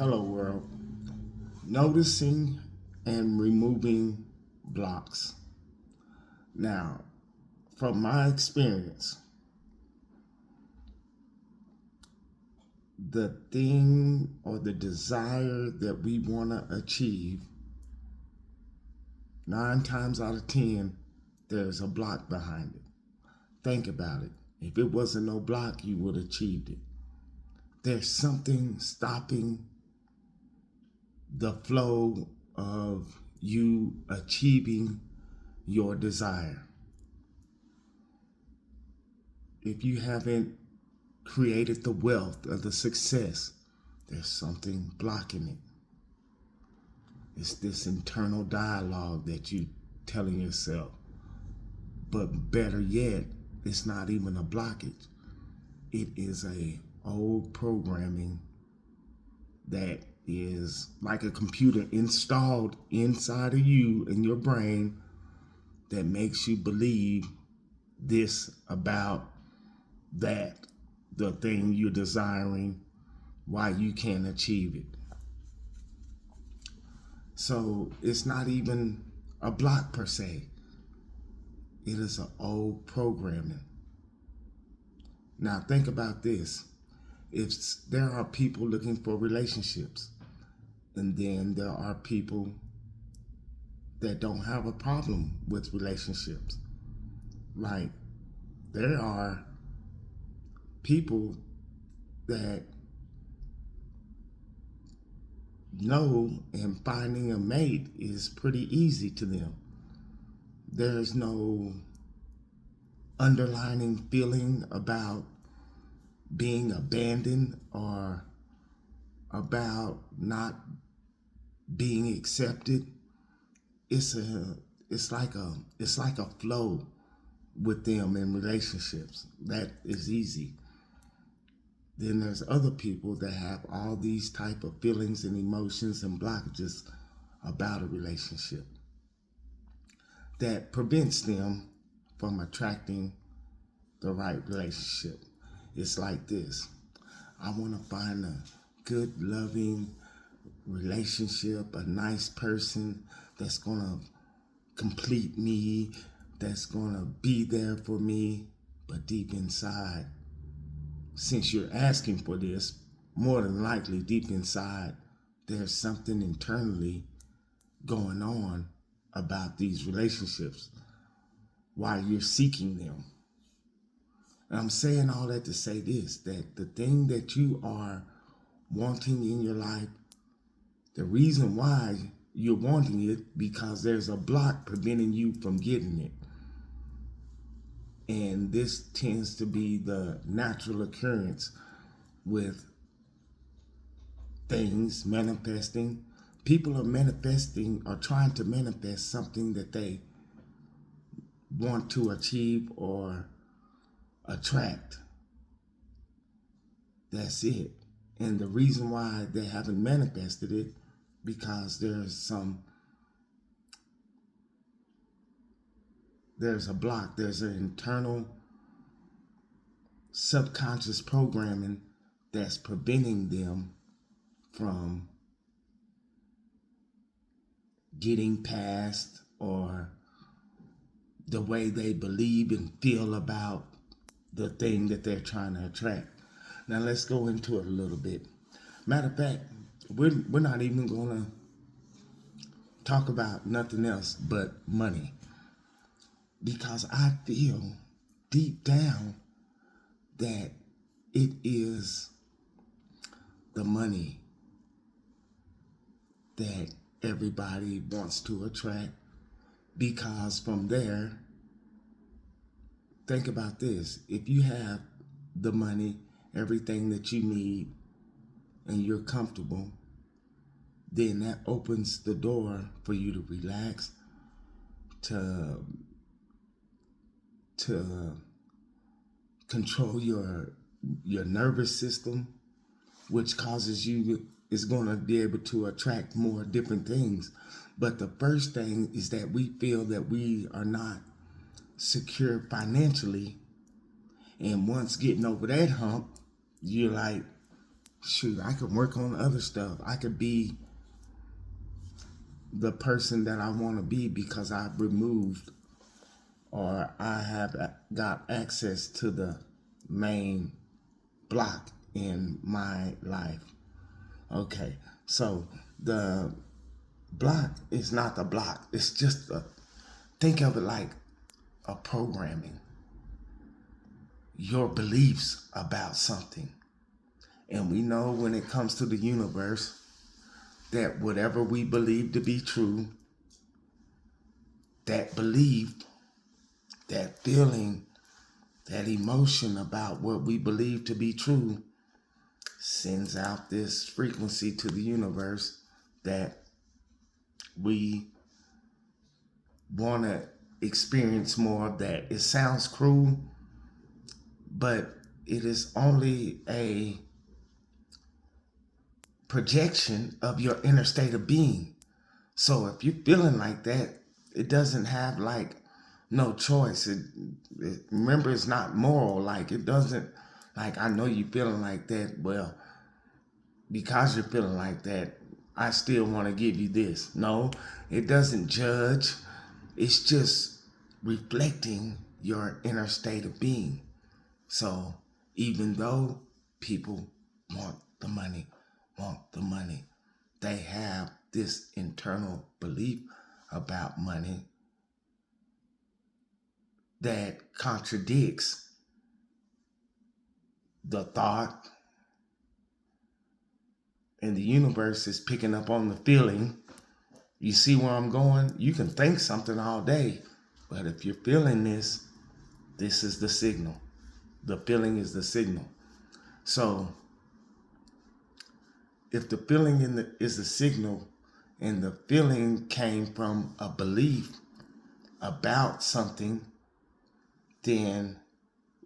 Hello, world. Noticing and removing blocks. Now, from my experience, the thing or the desire that we want to achieve, 9 times out of 10, there's a block behind it. Think about it. If it wasn't no block, you would have achieved it. There's something stopping the flow of you achieving your desire. If you haven't created the wealth of the success, there's something blocking it. It's this internal dialogue that you telling yourself. But better yet, it's not even a blockage. It is a old programming that is like a computer installed inside of you in your brain that makes you believe this about that, the thing you're desiring, why you can't achieve it. So it's not even a block per se. It is an old programming. Now think about this. If there are people looking for relationships, and then there are people that don't have a problem with relationships. Like there are people that know and finding a mate is pretty easy to them. There's no underlining feeling about being abandoned or about not being accepted. It's like a flow with them in relationships. That is easy. Then there's other people that have all these type of feelings and emotions and blockages about a relationship that prevents them from attracting the right relationship. It's like this. I want to find a good, loving relationship, a nice person that's going to complete me, that's going to be there for me. But deep inside, since you're asking for this, more than likely deep inside, there's something internally going on about these relationships while you're seeking them. And I'm saying all that to say this, that the thing that you are wanting in your life, the reason why you're wanting it, because there's a block preventing you from getting it. And this tends to be the natural occurrence with things manifesting. People are manifesting or trying to manifest something that they want to achieve or attract. That's it. And the reason why they haven't manifested it, because there's a block, there's an internal subconscious programming that's preventing them from getting past or the way they believe and feel about the thing that they're trying to attract. Now let's go into it a little bit. Matter of fact, we're not even going to talk about nothing else but money, because I feel deep down that it is the money that everybody wants to attract, because from there, think about this. If you have the money, everything that you need, and you're comfortable, then that opens the door for you to relax, to control your nervous system, which causes you is going to be able to attract more different things. But the first thing is that we feel that we are not secure financially, and once getting over that hump, you're like, shoot, I could work on other stuff. I could be the person that I want to be because I've removed or I have got access to the main block in my life. Okay, so the block is not the block. It's just think of it like a programming, your beliefs about something. And we know when it comes to the universe that whatever we believe to be true, that belief, that feeling, that emotion about what we believe to be true sends out this frequency to the universe that we want to experience more of that. It sounds cruel, but it is only a projection of your inner state of being. So if you're feeling like that, it doesn't have like no choice. Remember, it's not moral. Like it doesn't, like I know you're feeling like that. Well, because you're feeling like that, I still want to give you this. No, it doesn't judge. It's just reflecting your inner state of being. So even though people want the money, they have this internal belief about money that contradicts the thought, and the universe is picking up on the feeling. You see where I'm going? You can think something all day, but if you're feeling this, this is the signal. The feeling is the signal. So if the feeling is the signal and the feeling came from a belief about something, then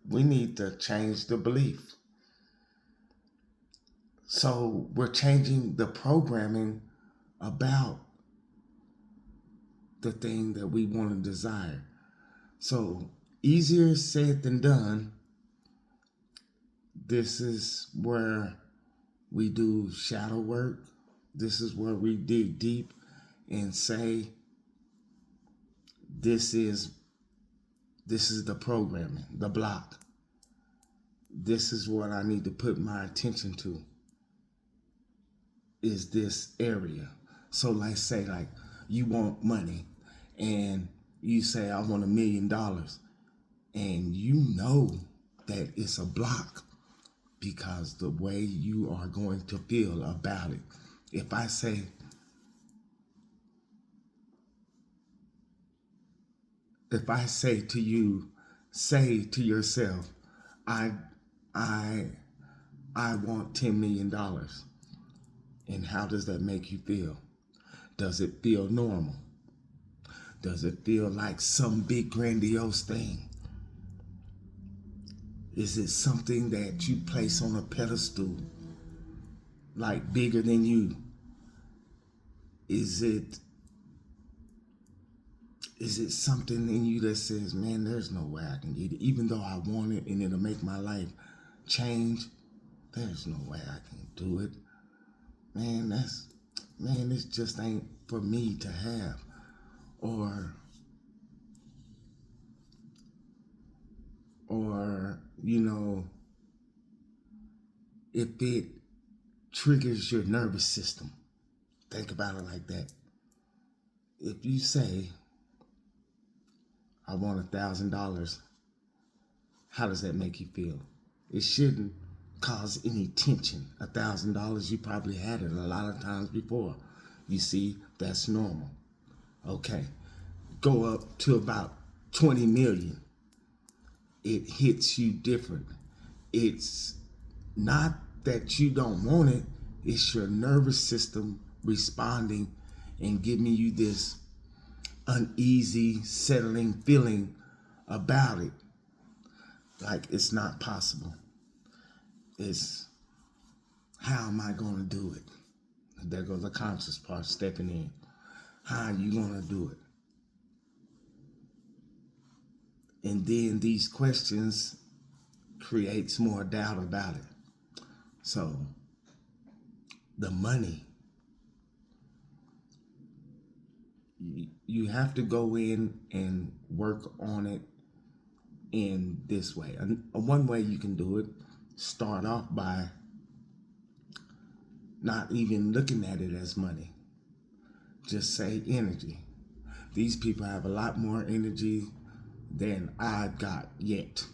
we need to change the belief. So we're changing the programming about the thing that we want to desire. So easier said than done. This is where we do shadow work. This is where we dig deep and say, this is the programming, the block. This is what I need to put my attention to, is this area. So let's say like you want money and you say, I want $1 million. And you know that it's a block because the way you are going to feel about it. If I say to you, say to yourself, I want $10 million. And how does that make you feel? Does it feel normal? Does it feel like some big grandiose thing? Is it something that you place on a pedestal, like bigger than you? Is it something in you that says, man, there's no way I can get it, even though I want it and it'll make my life change? There's no way I can do it. Man, this just ain't for me to have. Or, if it triggers your nervous system, think about it like that. If you say, I want $1,000, how does that make you feel? It shouldn't cause any tension. $1,000, you probably had it a lot of times before. You see, that's normal. Okay, go up to about 20 million. It hits you different. It's not that you don't want it, it's your nervous system responding and giving you this uneasy, settling feeling about it. Like it's not possible. It's, how am I going to do it? There goes the conscious part stepping in. How are you going to do it? And then these questions creates more doubt about it. So the money. You have to go in and work on it in this way. One way you can do it, start off by not even looking at it as money. Just say energy. These people have a lot more energy than I've got yet.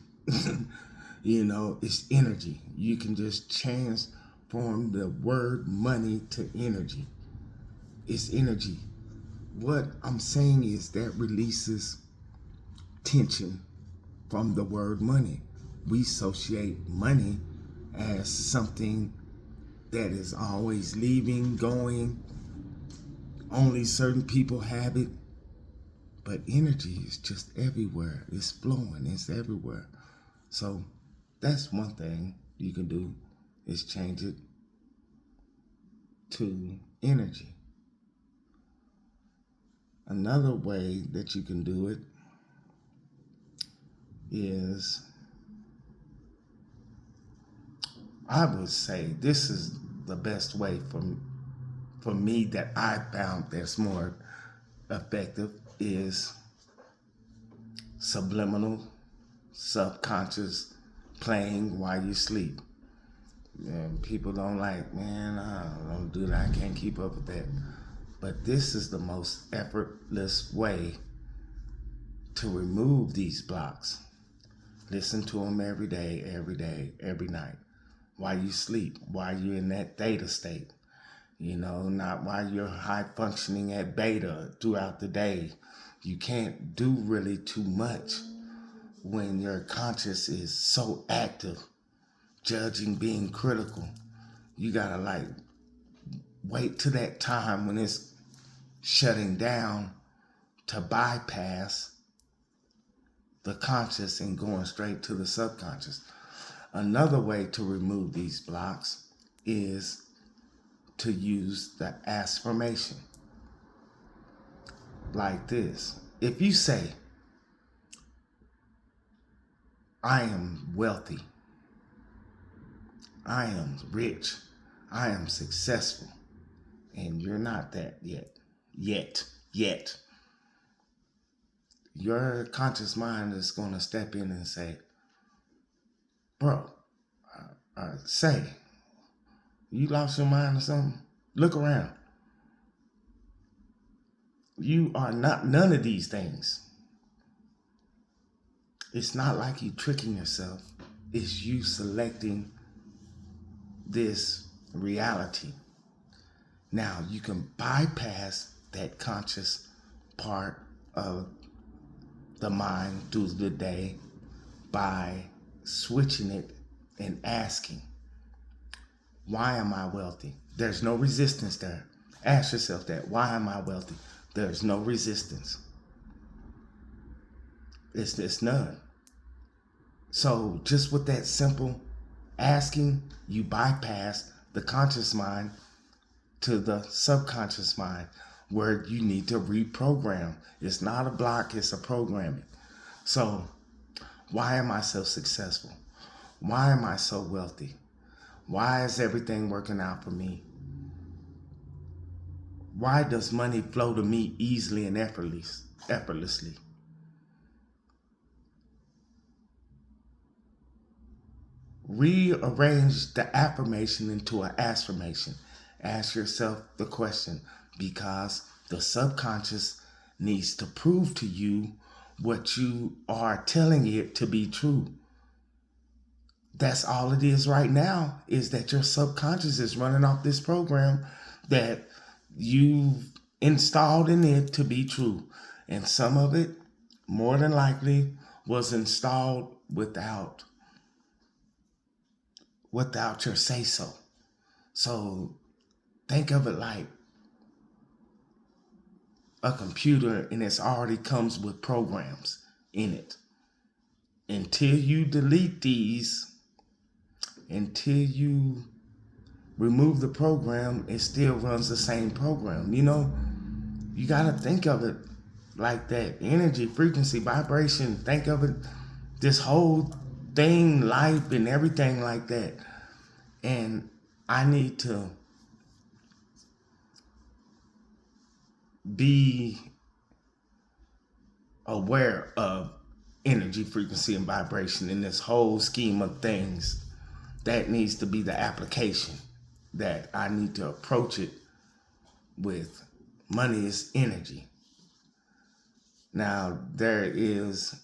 It's energy. You can just transform the word money to energy. It's energy. What I'm saying is that releases tension from the word money. We associate money as something that is always leaving, going. Only certain people have it. But energy is just everywhere. It's flowing. It's everywhere. So that's one thing you can do, is change it to energy. Another way that you can do it is, I would say this is the best way for me that I found that's more effective, is subliminal, subconscious playing while you sleep. And people don't like, man, I don't do that. I can't keep up with that. But this is the most effortless way to remove these blocks. Listen to them every day, every night. While you sleep, while you're in that theta state. Not while you're high functioning at beta throughout the day. You can't do really too much when your conscious is so active, judging, being critical. You gotta wait to that time when it's shutting down to bypass the conscious and going straight to the subconscious. Another way to remove these blocks is to use the affirmation. Like this. If you say, I am wealthy, I am rich, I am successful, and you're not that yet. Your conscious mind is going to step in and say, bro, say, you lost your mind or something? Look around. You are not none of these things. It's not like you tricking yourself. It's you selecting this reality. Now, you can bypass that conscious part of the mind through the day by switching it and asking, why am I wealthy? There's no resistance there. Ask yourself that. Why am I wealthy? There's no resistance. It's none. So just with that simple asking, you bypass the conscious mind to the subconscious mind, where you need to reprogram. It's not a block, it's a programming. So why am I so successful? Why am I so wealthy? Why is everything working out for me? Why does money flow to me easily and effortlessly? Rearrange the affirmation into an affirmation. Ask yourself the question, because the subconscious needs to prove to you what you are telling it to be true. That's all it is right now, is that your subconscious is running off this program that you've installed in it to be true. And some of it, more than likely, was installed without your say-so. So think of it like a computer, and it already comes with programs in it. Until you delete these, until you remove the program, it still runs the same program. You got to think of it like that. Energy, frequency, vibration. Think of it, this whole thing, life and everything like that. And I need to be aware of energy, frequency, and vibration in this whole scheme of things. That needs to be the application that I need to approach it with. Money is energy. Now, there is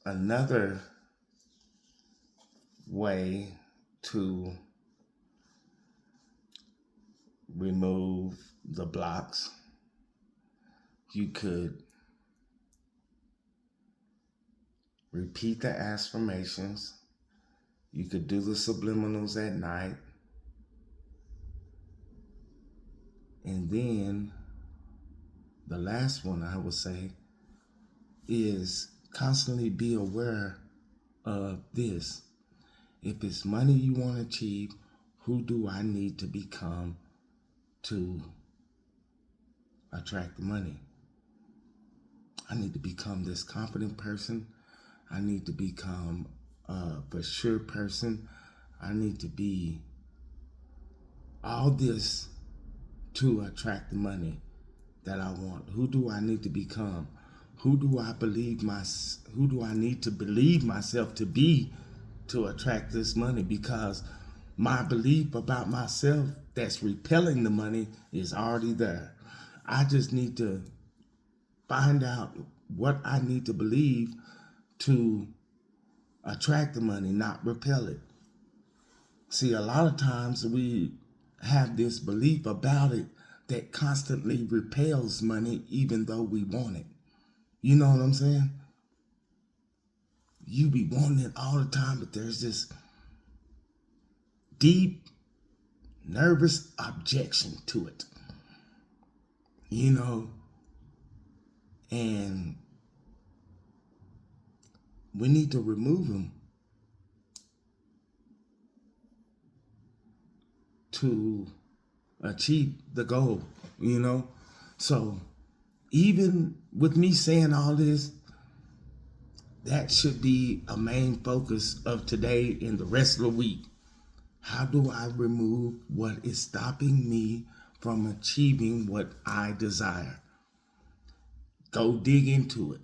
another way to remove the blocks. You could repeat the affirmations. You could do the subliminals at night. And then the last one I would say is constantly be aware of this. If it's money you want to achieve, who do I need to become to attract the money? I need to become this confident person. I need to become a for sure person. I need to be all this to attract the money that I want. Who do I need to become? Who do I need to believe myself to be to attract this money? Because my belief about myself that's repelling the money is already there. I just need to find out what I need to believe to attract the money, not repel it. See, a lot of times we have this belief about it that constantly repels money even though we want it. You know what I'm saying? You be wanting it all the time, but there's this deep, nervous objection to it. You know? And we need to remove them to achieve the goal, you know? So even with me saying all this, that should be a main focus of today and the rest of the week. How do I remove what is stopping me from achieving what I desire? Go dig into it.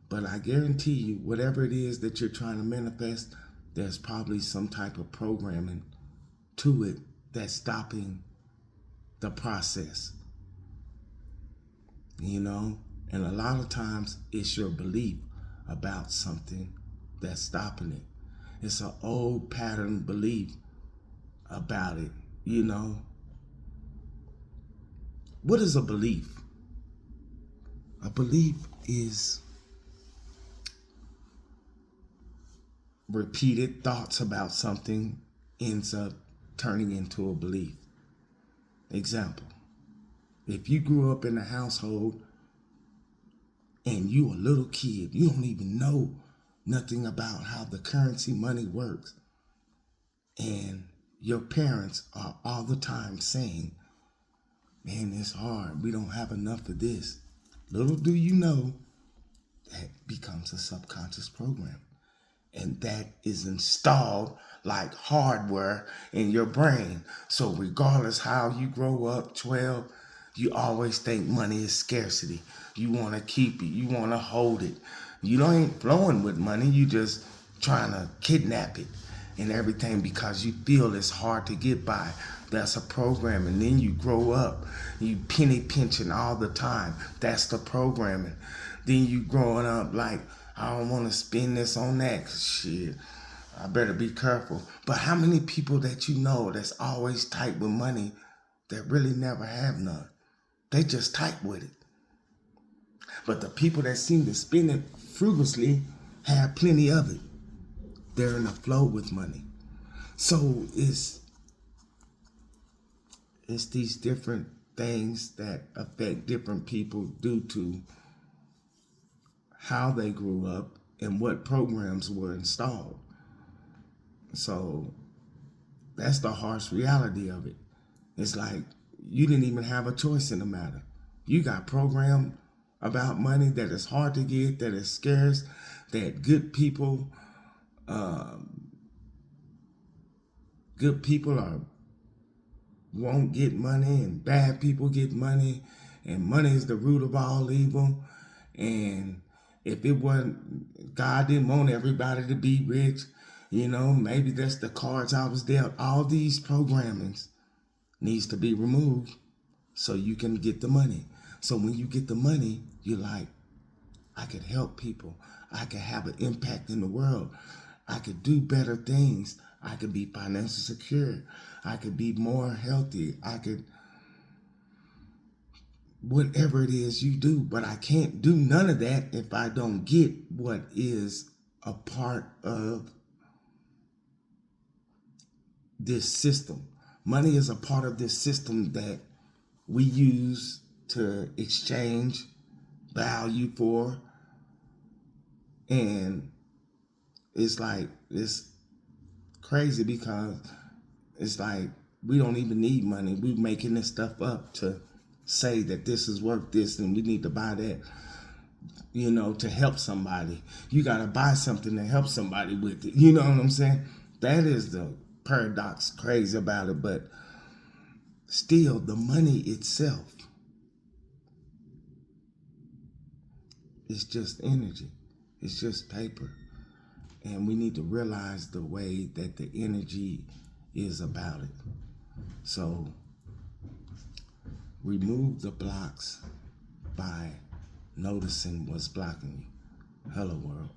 But I guarantee you, whatever it is that you're trying to manifest, there's probably some type of programming to it that's stopping the process. You know? And a lot of times it's your belief about something that's stopping it. It's an old pattern belief about it, you know? What is a belief? A belief is repeated thoughts about something ends up turning into a belief. Example, if you grew up in a household and you a little kid, you don't even know nothing about how the currency money works, and your parents are all the time saying, man, it's hard, we don't have enough of this. Little do you know, that becomes a subconscious program. And that is installed like hardware in your brain. So regardless how you grow up, 12, you always think money is scarcity. You want to keep it. You want to hold it. You don't ain't flowing with money. You just trying to kidnap it and everything because you feel it's hard to get by. That's a program. And then you grow up. You penny pinching all the time. That's the programming. Then you growing up like, I don't want to spend this on that. 'Cause shit, I better be careful. But how many people that you know that's always tight with money that really never have none? They just tight with it. But the people that seem to spend it frugally have plenty of it. They're in a flow with money. So it's these different things that affect different people due to how they grew up and what programs were installed. So that's the harsh reality of it. It's like you didn't even have a choice in the matter. You got programmed about money that is hard to get, that is scarce, that good people are won't get money and bad people get money, and money is the root of all evil. And if it wasn't, God didn't want everybody to be rich, maybe that's the cards I was dealt. All these programmings needs to be removed so you can get the money. So when you get the money, you're like, I could help people. I could have an impact in the world. I could do better things. I could be financially secure. I could be more healthy. I could, whatever it is you do. But I can't do none of that if I don't get what is a part of this system. Money is a part of this system that we use to exchange value for. And it's like, it's crazy because it's like we don't even need money. We're making this stuff up to say that this is worth this and we need to buy that, to help somebody. You got to buy something to help somebody with it. You know what I'm saying? That is the paradox crazy about it. But still, the money itself is just energy. It's just paper. And we need to realize the way that the energy is about it. So remove the blocks by noticing what's blocking you. Hello, world.